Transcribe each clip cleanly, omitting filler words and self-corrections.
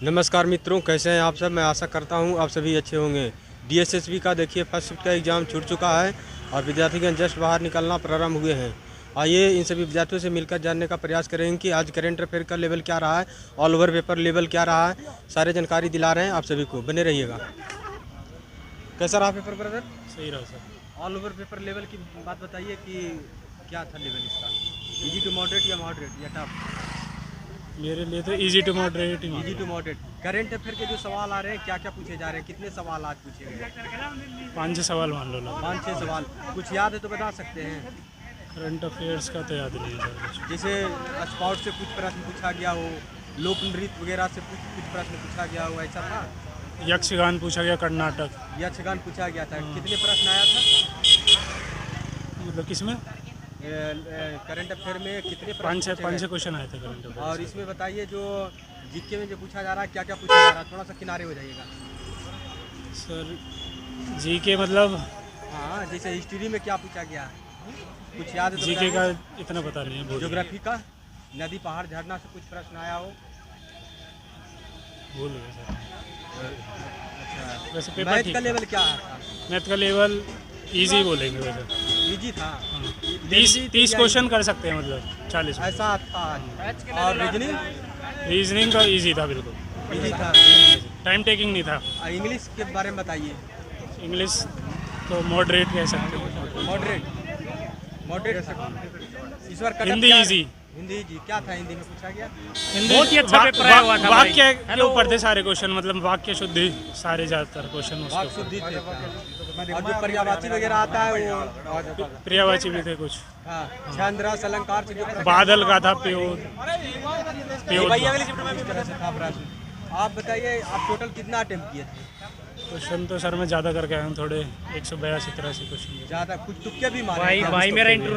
नमस्कार मित्रों, कैसे हैं आप सब। मैं आशा करता हूं आप सभी अच्छे होंगे। डीएसएसबी का देखिए फर्स्ट शिफ्ट का एग्ज़ाम छूट चुका है और विद्यार्थीगण जस्ट बाहर निकलना प्रारंभ हुए हैं। आइए इन सभी विद्यार्थियों से मिलकर जानने का प्रयास करेंगे कि आज करेंट अफेयर का लेवल क्या रहा है, ऑल ओवर पेपर लेवल क्या रहा है। सारे जानकारी दिला रहे हैं आप सभी को, बने रहिएगा। कैसा रहा पेपर ब्रदर? सही रहा sir. All over paper level की बात बताइए कि क्या था लेवल इसका, इजी टू मॉडरेट या मॉडरेट या टफ? मेरे लिए तो इजी टू मॉडरेट ही easy to moderate. Current affair के जो सवाल आ रहे हैं क्या क्या पूछे जा रहे हैं, कितने सवाल आज पूछे गए? 5-6 सवाल मान लो। 5-6 सवाल। कुछ याद है तो बता सकते हैं? करंट अफेयर्स का तो याद नहीं है सर कुछ। जैसे स्पाउट से कुछ प्रश्न पूछा गया हो, लोक नृत्य वगैरह से कुछ प्रश्न पूछा गया हो, ऐसा था? यक्षगान पूछा गया कर्नाटक। यक्षगान पूछा गया था। कितने प्रश्न आया था मतलब किसमें? करंट अफेयर में कितने प्रश्न 5-6 क्वेश्चन आए थे करंट अफेयर। और इसमें बताइए जो जीके में जो पूछा जा रहा है क्या क्या पूछा जा रहा है, थोड़ा सा किनारे हो जाइएगा सर। जी के मतलब हाँ, जैसे हिस्ट्री में क्या पूछा गया कुछ याद है तो जीके का इतना पता नहीं है। ज्योग्राफी का, नदी पहाड़ झरना से कुछ प्रश्न आया हो? भूल गए सर। अच्छा, वैसे पेपर मैथ ठीक का था। लेवल क्या था? मैथ का लेवल इजी बोलेंगे वैसे। इजी था। 30 क्वेश्चन कर सकते हैं मतलब 40 में। ऐसा था। और रीजनिंग का इजी था, बिल्कुल इजी था। टाइम टेकिंग नहीं था। और इंग्लिश के बारे में बताइए। इंग्लिश तो मॉडरेट कह सकते हैं। मॉडरेट इस बार कट ऑफ हिंदी क्या- इजी। हिंदी जी क्या था हिंदी में पूछा गया? बहुत ही अच्छा पेपर आया हुआ था। वाक्य के ऊपर थे सारे क्वेश्चन, मतलब वाक्य शुद्धि सारे ज्यादातर क्वेश्चन वाक उसके शुद्धि थे। और जो पर्यायवाची वगैरह आता है वो ऊपर। पर्यायवाची भी थे कुछ। हाँ, छंद रस अलंकार से जो बादल का था प्योर। इस तरह से था प्रश्न। आप बताइए आप टोटल कितना अटेम्प्ट किए थे? क्वेश्चन तो सर मैं ज़्यादा करके आया हूँ, थोड़े 182-83 क्वेश्चन। ज़्यादा कुछ तुक्के भी मारे हैं?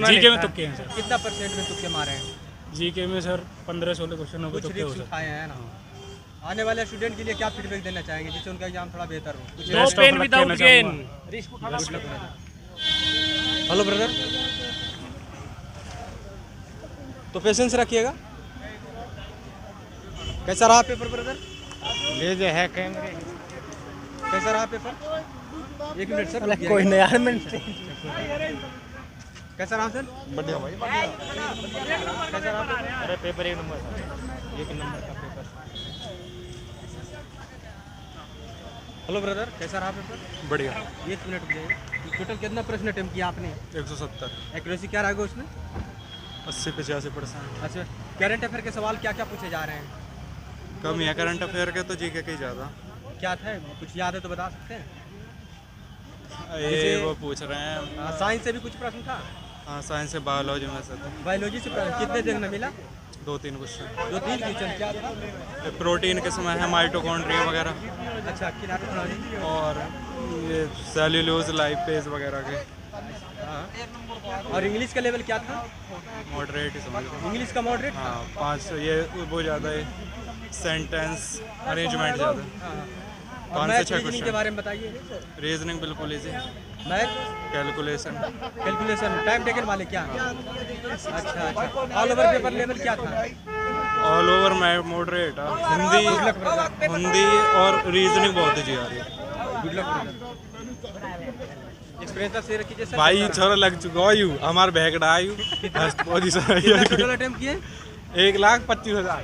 जीके में तुक्के हैं सर। कितना परसेंट में तुक्के मारे हैं? जीके में सर 15-16 क्वेश्चन हो गए कुछ तुक्के हो रिस्क सर। उठाए हैं ना। आने वाले स्टूडेंट के लिए क्या फीडबैक देना चाहेंगे जिससे उनका एग्जाम थोड़ा बेहतर हो? कुछ बेस्ट ऑफ लक कहना चाहूँगा। हेलो ब्रदर, तो पेशेंस रखिएगा। कैसा रहा पेपर ब्रदर? ले जो है कैमरे। कैसा रहा पेपर? एक मिनट सर, कोई नहीं यार मैं कैसा रहा सर? बढ़िया भाई। कैसा रहा पेपर? अरे पेपर एक नंबर था, 1 नंबर का पेपर। हेलो ब्रदर, कैसा रहा पेपर? बढ़िया। 1 मिनट रुक जाइए। टोटल कितना प्रश्न अटेम्प्ट किया आपने? 170। एक्यूरेसी क्या रहेगा उसमें? 80-85%। अच्छा, करंट अफेयर के सवाल क्या क्या पूछे जा रहे हैं? कम है करंट अफेयर के तो जीके के ही ज़्यादा। क्या था कुछ याद है तो बता सकते हैं? ये वो पूछ रहे हैं। साइंस से भी कुछ प्रश्न था? हाँ, साइंस से बायोलॉजी में से तो बायोलॉजी से प्रश्न कितने देखने मिला? 2-3 क्वेश्चन। 2-3 क्वेश्चन क्या था? प्रोटीन किस्म है, माइटोकॉन्ड्रिया वगैरह, अच्छा, किनारे थोड़ा जी। और ये सेल्यूलोज लाइपेज वगैरह के। हाँ। और इंग्लिश का लेवल क्या था? मॉडरेट ही समझ लो। इंग्लिश का मॉडरेट? हाँ, 5 ये वो ज़्यादा है, सेंटेंस अरेंजमेंट ज़्यादा। हाँ। 5 से 6 रीजनिंग के क्वेश्चन। बारे में बताइए। रीजनिंग बिल्कुल easy. Math, calculation. Calculation, time taken वाले क्या? अच्छा, ऑल ओवर पेपर लेवल क्या था? All over moderate. हिंदी और रीजनिंग बहुत अच्छी आ रही है। Good luck. एक्सपीरियंस शेयर कीजिए सर। भाई छोरा लग चुका यू हमार बैगड़ा आयु कितना टोटल अटेम्प्ट किए? 1,25,000।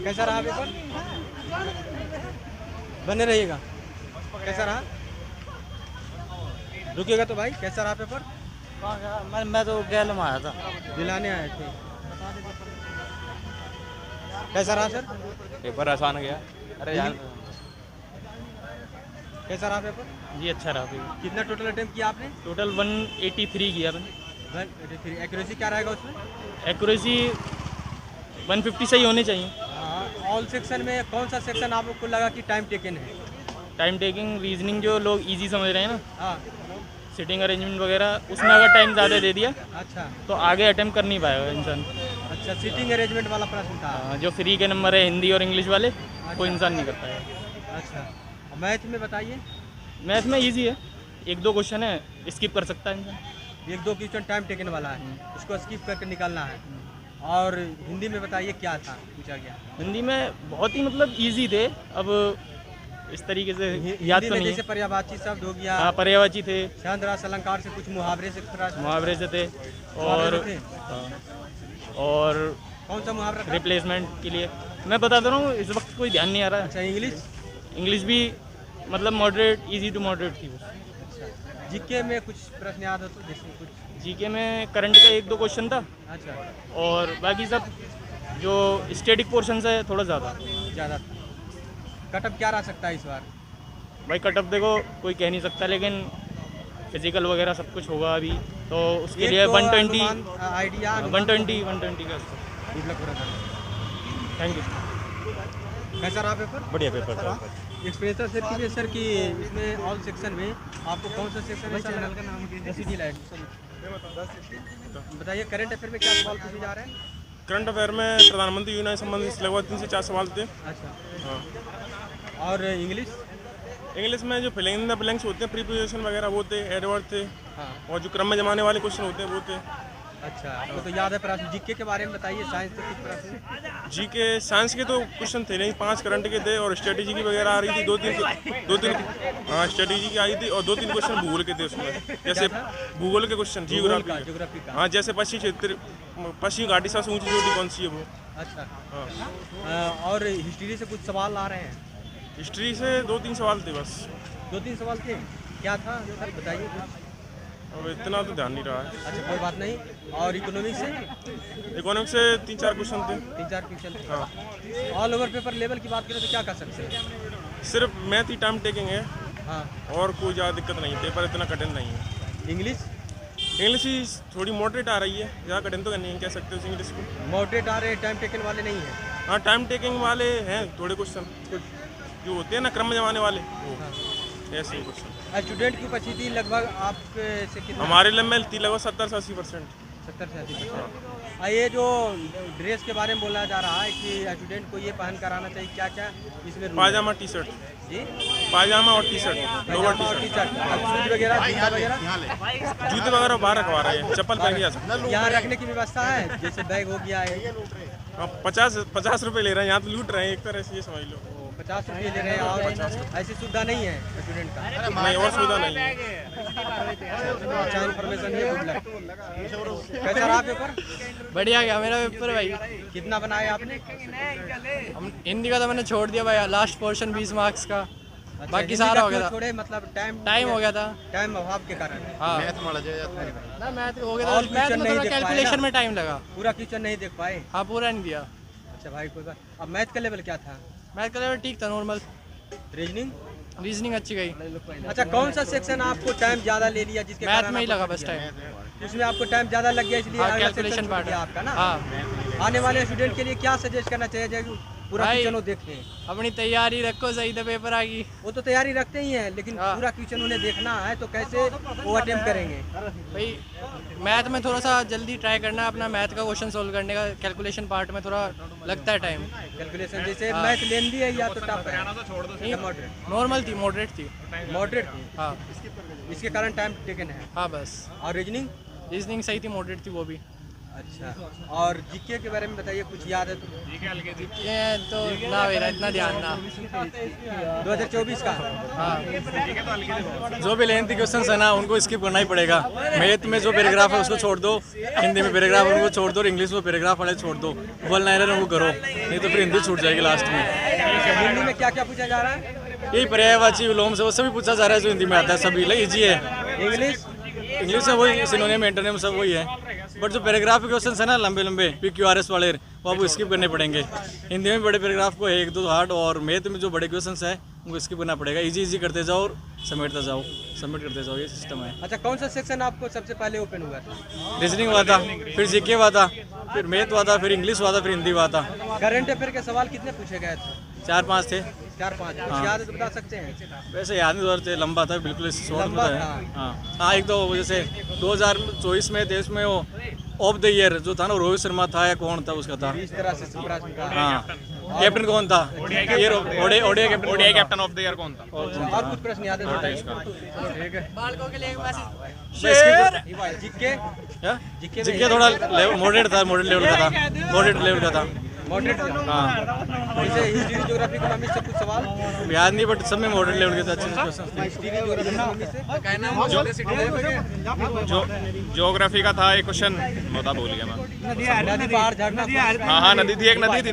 कैसा रहा पेपर? बने रहिएगा। कैसा रहा? रुकिएगा तो भाई। कैसा रहा पेपर? मैं तो गैल में आया था। दिलाने आए थे। कैसा रहा सर? पेपर आसान गया। अरे यार कैसा रहा पेपर? जी अच्छा रहा पेपर। कितना टोटल अटेम्प्ट किया आपने? टोटल 183 किया मैंने। 183। एक्यूरेसी क्या रहेगा उसमें? एक्यूरेसी 150 सही होनी चाहिए। हाँ। ऑल सेक्शन में कौन सा सेक्शन आपको लगा कि टाइम टेकन है? टाइम टेकिंग, रीजनिंग जो लोग इजी समझ रहे हैं ना, हाँ। सिटिंग अरेंजमेंट वगैरह, उसमें अगर टाइम ज़्यादा दे दिया अच्छा तो आगे अटेम्प्ट कर नहीं पाएगा इंसान। अच्छा, सीटिंग अरेंजमेंट वाला प्रश्न था। जो फ्री के नंबर है हिंदी और इंग्लिश वाले, वो इंसान नहीं कर पाएगा। अच्छा, मैथ में बताइए। मैथ में इजी है, 1-2 क्वेश्चन है, स्किप कर सकता है इंसान। 1-2 क्वेश्चन टाइम टेकन वाला है, उसको स्किप करके निकालना है। और हिंदी में बताइए क्या था पूछा गया? हिंदी में बहुत ही मतलब इजी थे, अब इस तरीके से याद हिंदी तो में नहीं जैसे है। पर्यायवाची शब्द हो गया, हाँ, पर्यायवाची थे, छंद रस अलंकार से कुछ मुहावरे से मुहावरे से थे, और मुहावरे थे? हाँ, और कौन सा मुहावरा था? रिप्लेसमेंट के लिए मैं बता दे रहा हूँ, इस वक्त कोई ध्यान नहीं आ रहा है। अच्छा, इंग्लिश? इंग्लिश भी मतलब मॉडरेट, इजी टू मॉडरेट थी वो। अच्छा, जीके में कुछ प्रश्न याद हो तो जैसे कुछ? जीके में करंट का 1-2 क्वेश्चन था, अच्छा, और बाकी सब जो स्टैटिक पोर्शन है थोड़ा ज़्यादा। ज़्यादा था। कटअप क्या रह सकता है इस बार? भाई कटअप देखो कोई कह नहीं सकता, लेकिन फिजिकल वगैरह सब कुछ होगा अभी, तो उसके एक लिए तो 120 अनुमान, आइडिया 120 का। डेवलप करा था। Thank you. कैसा रहा पेपर? बढ़िया पेपर था। एक्सपीरियंस सर की सर कि इसमें ऑल सेक्शन में आपको कौन सा सेक्शन है सर? का नाम सिटी लाइट। बताइए करंट अफेयर में क्या सवाल पूछे जा रहे हैं? करंट अफेयर में प्रधानमंत्री योजना से संबंधित लगभग 3 से 4 सवाल थे। अच्छा, हाँ, और इंग्लिश? इंग्लिश में जो फिलिंग इन द ब्लैंक्स होते हैं, प्रीपोजिशन वगैरह वो थे, एडवर्ड थे, हाँ, और जो क्रम में जमाने वाले क्वेश्चन होते हैं वो थे। अच्छा, आपको तो याद है प्रश्न। जीके के बारे में बताइए, साइंस के कुछ प्रश्न? जी के साइंस के तो क्वेश्चन थे नहीं, 5 करंट के थे, और स्ट्रेटेजी की वगैरह आ रही थी, 2-3 हाँ स्ट्रेटेजी की आई थी, और 2-3 क्वेश्चन भूगोल के थे उसमें, जैसे भूगोल के क्वेश्चन, ज्योग्राफी का। हाँ, जैसे पश्चिमी क्षेत्र, पश्चिमी घाटी सबसे ऊंची चोटी कौन सी है वो। अच्छा, हाँ, और हिस्ट्री से कुछ सवाल आ रहे हैं? हिस्ट्री से 2-3 सवाल थे बस। 2-3 सवाल थे, क्या था सर बताइए कुछ? अब इतना तो ध्यान नहीं रहा है। अच्छा, कोई बात नहीं। और इकोनॉमिक्स से? इकोनॉमिक्स से 3-4 क्वेश्चन थे। 3-4 क्वेश्चन थे। हाँ, ऑल ओवर पेपर लेवल की बात करें तो क्या कर सकते हैं? सिर्फ मैथ ही टाइम टेकिंग है, हाँ, और कोई ज़्यादा दिक्कत नहीं है, पेपर इतना कठिन नहीं है। इंग्लिश? इंग्लिश ही थोड़ी मॉडरेट आ रही है, ज़्यादा कठिन तो नहीं कह सकते उस इंग्लिश को। मॉडरेट आ रहे, टाइम टेकन वाले नहीं है? हाँ, टाइम टेकिंग वाले हैं थोड़े क्वेश्चन, जो होते हैं ना क्रम में जमाने वाले, वो ऐसे ही क्वेश्चन। स्टूडेंट की उपस्थिति लगभग आप से कितना? हमारे लेवल थी लगभग 70 से 80%। 70 से 80%। ये जो ड्रेस के बारे में बोला जा रहा है कि स्टूडेंट को ये पहन कर आना चाहिए, क्या क्या इसमें रूल है? पायजामा टी शर्ट, जी, पायजामा और टी शर्ट, लोअर पायजामा और टी टी शर्ट, शूज वगैरह, जूता वगैरह? शर्ट, जूते वगैरह बाहर रखवा रहे हैं, चप्पल पहन के जा सकते हैं। यहाँ रखने की व्यवस्था है, जैसे बैग हो गया है? हाँ, 50 रुपये ले रहे हैं, यहाँ तो लूट रहे हैं एक तरह से, ये समझ लो। 50 रुपये ले रहे हैं, और ऐसी सुविधा नहीं है स्टूडेंट का? नहीं, और सुविधा नहीं है। अच्छा इन्फॉर्मेशन है, गुड लक। कैसा रहा पेपर? बढ़िया गया मेरा पेपर भाई। कितना बनाया आपने? हम हिंदी का तो मैंने छोड़ दिया भाई, लास्ट पोर्शन 20 मार्क्स का, अच्छा, बाकी हिंदी सारा का हो गया क्यों था। छोड़े, मतलब टाइम हो गया था, टाइम अभाव के कारण? हाँ ना, मैथ हो गया था, और मैथ क्वेश्चन में नहीं थोड़ा देख पाए कैलकुलेशन ना? में टाइम लगा। पूरा क्वेश्चन नहीं देख पाए? हाँ, पूरा नहीं दिया। अच्छा भाई, कोई बात। अब मैथ का लेवल क्या था? मैथ का लेवल ठीक था, नॉर्मल। रीजनिंग? रीजनिंग अच्छी गई। अच्छा, कौन सा सेक्शन आपको टाइम ज़्यादा ले लिया जिसके मैथ कारण में ही आपको लगा छूट बस गया? टाइम। इसमें आपको टाइम ज़्यादा लग गया, इसलिए हाँ, अगला कैलकुलेशन सेक्शन पार्ट छूट गया आपका ना? हाँ आने वाले स्टूडेंट के लिए क्या सजेस्ट करना चाहिए जो पूरा भाई, क्वेश्चन वो देखें? अपनी तैयारी रखो, सही तो पेपर आ गई। वो तो तैयारी रखते ही हैं, लेकिन हाँ। पूरा क्वेश्चन उन्हें देखना है तो कैसे वो अटेम्प्ट करेंगे? भाई मैथ में थोड़ा सा जल्दी ट्राई करना है अपना, मैथ का क्वेश्चन सोल्व करने का, कैलकुलेशन पार्ट में थोड़ा लगता है टाइम। कैलकुलेशन जैसे मैथ लेंदी है या तो टफ है? मॉडरेट? नॉर्मल थी, मॉडरेट थी। मॉडरेट थी, हाँ इसके कारण टाइम टेकन है। हाँ बस। और रीजनिंग? रीजनिंग सही थी, मॉडरेट थी वो भी। अच्छा, और जीके के बारे में बताइए, कुछ याद है तो? ये तो ना मेरा इतना ध्यान ना। 2024 का? हाँ, जो भी लेंथी क्वेश्चन है ना उनको स्किप करना ही पड़ेगा। मैथ में जो पैराग्राफ है उसको छोड़ दो, हिंदी में पैराग्राफ उनको छोड़ दो, और इंग्लिश में पैराग्राफ वाले छोड़ दो, वन लाइनर उनको करो, नहीं तो फिर हिंदी छूट जाएगी लास्ट में। हिंदी में क्या क्या पूछा जा रहा है? यही पर्यायवाची विलोम से वो सभी पूछा जा रहा है जो हिंदी में आता है, सभी इजी है। इंग्लिश? इंग्लिश में वही सिनोनिम एंटोनिम सब वही है, बट जो पैराग्राफ के क्वेश्चन है ना लंबे लंबे PQRS वाले, वो आपको स्किप करने पड़ेंगे। हिंदी में बड़े पैराग्राफ को 1-2 हार्ड, और मैथ में जो बड़े क्वेश्चन है उनको स्किप करना पड़ेगा। इजी करते जाओ और सबमिट करते जाओ, ये सिस्टम है। अच्छा, कौन सा सेक्शन आपको सबसे पहले ओपन हुआ था? रीजनिंग हुआ था, फिर जीके हुआ था, फिर मैथ हुआ था, फिर इंग्लिश हुआ था, फिर हिंदी हुआ था। करंट अफेयर के सवाल कितने पूछे गए थे? 4-5 थे। 4-5? कुछ याद है तो बता सकते हैं? वैसे याद नहीं दौर थे, लंबा था बिल्कुल, शॉर्ट में लंबा था। था। हाँ, एक तो जैसे 2024 में देश में वो ऑफ द ईयर जो था ना, रोहित शर्मा था या कौन था उसका था। इस तरह से प्रश्न था। हाँ, कैप्टन कौन था? ये ODI captain ODI captain of the year कौन था? और कुछ प्रश्न याद है? बालकों के लिए एक मैसेज। जिक्के थोड़ा मॉडरेट था, मॉडरेट लेवल का था, मॉडरेट लेवल का था। मॉडरेट हाँ, जैसे हिस्ट्री ज्योग्राफी इकोनॉमिक्स से कुछ सवाल याद नहीं, बट सब में मॉडरेट लेवल के थे, अच्छे क्वेश्चन। हिस्ट्री ज्योग्राफी इकोनॉमिक्स से ज्योग्राफी का था एक क्वेश्चन, बता भूल गया मैं। नदी पहाड़ झरना हाँ हाँ नदी थी, एक नदी थी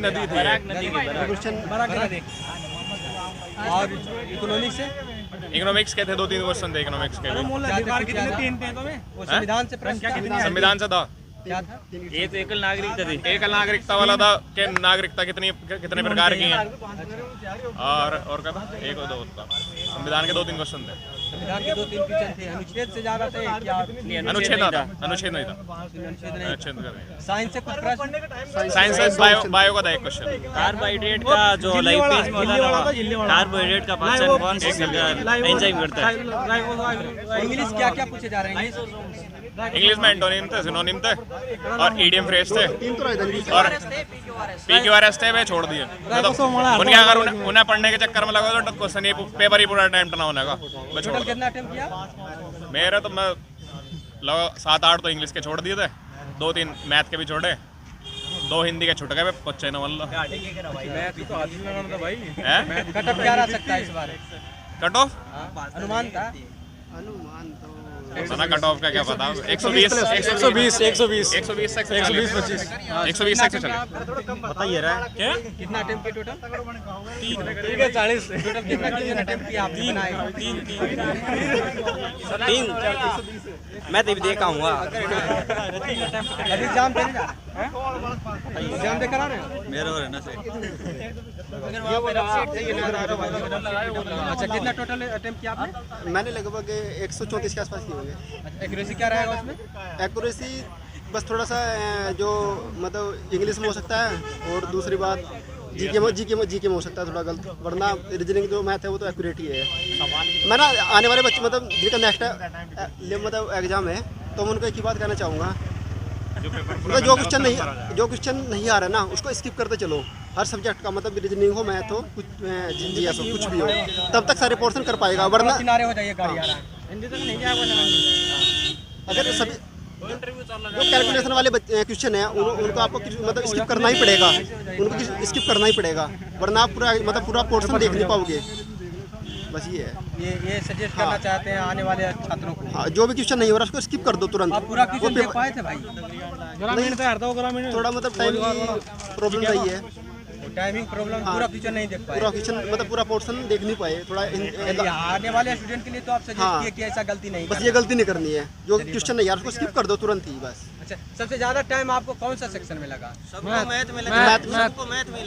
और इकोनॉमिक्स से इकोनॉमिक्स के थे 2-3 क्वेश्चन थे इकोनॉमिक्स के भी। वो संविधान से प्रश्न संविधान से था, क्या था? ये तो एकल नागरिकता थी। एकल नागरिकता वाला था कि नागरिकता कितने प्रकार की है, और क्या था, एक और 2 था। संविधान के 2-3 क्वेश्चन थे। संविधान के 2-3 क्वेश्चन थे, अनुच्छेद से ज्यादा थे क्या? अनुच्छेद नहीं था, अनुच्छेद नहीं था, अनुच्छेद नहीं। नहीं। साइंस से कुछ प्रश्न? साइंस से बायो का था एक क्वेश्चन। कार्बोहाइड्रेट का जो लाइफ पेज में होता है, कार्बोहाइड्रेट का पाचन कौन से एंजाइम करता है? इंग्लिश क्या क्या पूछे जा रहे हैं? इंग्लिश में एंटोनिम थे, सिनोनिम थे और ईडीएम फ्रेज थे और पीक्यूआरएस थे, वे छोड़ दिए। मतलब उनके अगर उन्हें पढ़ने के चक्कर में लगा तो क्वेश्चन ये पेपर ही पूरा अटेम्प्ट ना होने का। टोटल कितना अटेम्प्ट किया? मेरा तो मैं लगा 7-8 तो इंग्लिश के छोड़ दिए थे, 2-3 मैथ के भी छोड़े, 2 हिंदी के छुट गए, बच्चे न मान लो। कट ऑफ क्या रह सकता है इस बार? कट ऑफ अनुमान था? ना कट ऑफ का क्या पता। 120 से चले। बताइए रहा क्या? कितना अटेम्प्ट किया टोटल? 40। टोटल कितना अटेम्प्ट किया आपने? बनाए 3 मैं तो देखा हूँ। अभी एग्जाम देने जा रहे हैं? एग्जाम दे करा रहे हो? मेरे और है ना से। अच्छा, कितना टोटल अटेम्प्ट किया आपने? मैंने लगभग 134 के आसपास किए होंगे। एक्यूरेसी क्या रहेगा उसमें? एक्यूरेसी बस थोड़ा सा जो मतलब इंग्लिश में हो सकता है, और दूसरी बात जीके में हो सकता है थोड़ा गलत, वरना रीजनिंग जो मैथ है वो तो एक्यूरेट ही है। मैं ना आने वाले बच्चे मतलब जिनका नेक्स्ट मतलब एग्जाम है, तो मैं उनको एक ही बात कहना चाहूँगा, मतलब जो क्वेश्चन नहीं आ रहा ना उसको स्किप करते चलो। हर सब्जेक्ट का मतलब रीजनिंग हो, मैथ हो, कुछ जीएस हो, कुछ भी हो, तब तक सारे पोर्शन कर पाएगा। वरना किनारे हो जाइए, गाड़ी आ रहा है। अगर सभी जो कैलकुलेशन वाले क्वेश्चन है उनको आपको मतलब स्किप करना ही पड़ेगा, उनको स्किप करना ही पड़ेगा, वरना आप पूरा पोर्शन देख नहीं पाओगे। बस ये है। ये सजेस्ट करना चाहते हैं आने वाले छात्रों को? हाँ, जो भी क्वेश्चन नहीं हो रहा उसको स्किप कर दो तुरंत। आप पूरा क्वेश्चन देख पाए थे भाई? थोड़ा मतलब टाइम की प्रॉब्लम रही है, टाइमिंग प्रॉब्लम। पूरा क्वेश्चन नहीं देख पाए? पूरा क्वेश्चन मतलब पूरा पोर्शन देख नहीं पाए थोड़ा। आने वाले स्टूडेंट के लिए तो आप सजेस्ट किए कि ऐसा गलती नहीं बस ये गलती नहीं करनी है, जो क्वेश्चन नहीं यार उसको स्किप कर दो तुरंत ही बस। अच्छा, सबसे ज्यादा टाइम आपको कौन सा सेक्शन में लगा?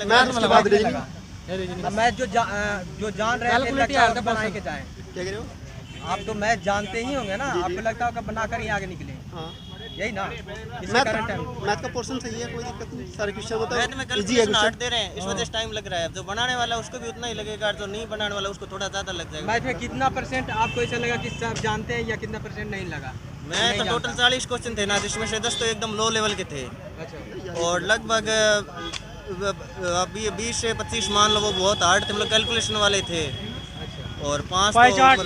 मैथ उसके बाद रीजनिंग। मैथ जो जान रहे हैं बनाए के जाए। क्या कह रहे हो? आप तो मैथ जानते ही होंगे ना, आपको लगता होगा बनाकर ही आगे निकले। हाँ, यही ना इसका करंट है। मैथ का पोर्शन सही है, कोई दिक्कत नहीं। सारे क्वेश्चन मैथ में मतलब इजी है कैलकुलेशन हार्ड क्वेश्चन। दे रहे हैं, इस वजह से टाइम लग रहा है। जो बनाने वाला है उसको भी उतना ही लगेगा, जो नहीं बनाने वाला उसको थोड़ा ज़्यादा लग जाएगा। मैथ में कितना परसेंट आपको ऐसा लगा कि सब जानते हैं, या कितना परसेंट नहीं लगा? मैं तो टोटल 40 क्वेश्चन थे ना, जिसमें से 10 तो एकदम लो लेवल के थे, और लगभग अभी 20 से 25 मान लो वो बहुत हार्ड थे, मतलब कैलकुलेशन वाले थे, और 5 पाई चार्ट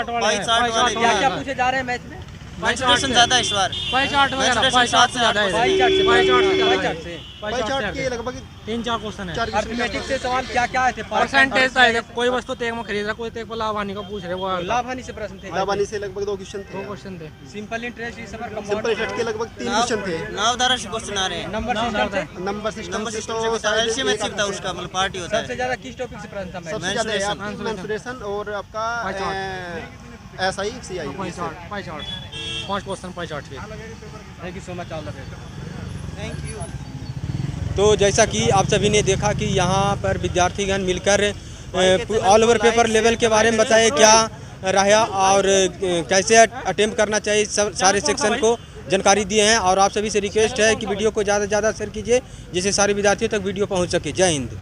वाले क्या क्या पूछे जा रहे हैं मैथ में? मेंस्ट्रुएशन ज़्यादा है इस बार। पाई चार्ट वगैरह, पाई चार्ट से ज़्यादा है। पाई चार्ट से पाई चार्ट के लगभग 3-4 क्वेश्चन है। 4 क्वेश्चन। अर्थमेटिक से सवाल क्या क्या थे? परसेंटेज था, कोई वस्तु तेग में खरीद रहा, कोई तेग को लाभ हानि का पूछ रहे, वो लाभ हानि से प्रश्न थे। लाभानी से लगभग 2 क्वेश्चन थे। 2 क्वेश्चन थे। सिंपल इंटरेस्ट इस बार सिंपल इंटरेस्ट के लगभग 3 क्वेश्चन थे। नावधारा से क्वेश्चन आ रहे हैं। नंबर सिस्टम से नंबर सिस्टम से तो एलसीएम एचसीएम था उसका, मतलब पार्टी होता सबसे है। ज्यादा किस टॉपिक से प्रश्न था? सबसे ज्यादा है आपका मेंस्ट्रुएशन और आपका SI CI. Pie chart 5 question pie chart के। Thank you so much all the best. Thank you. तो जैसा कि आप सभी ने देखा कि यहाँ पर विद्यार्थीगण मिलकर ऑल ओवर पेपर लेवल के बारे में बताए क्या रहा और कैसे अटेम्प्ट करना चाहिए, सब सारे सेक्शन को जानकारी दिए हैं। और आप सभी से रिक्वेस्ट है कि वीडियो को ज़्यादा से ज़्यादा शेयर कीजिए, जिससे सारे विद्यार्थियों तक वीडियो पहुँच सके। जय हिंद।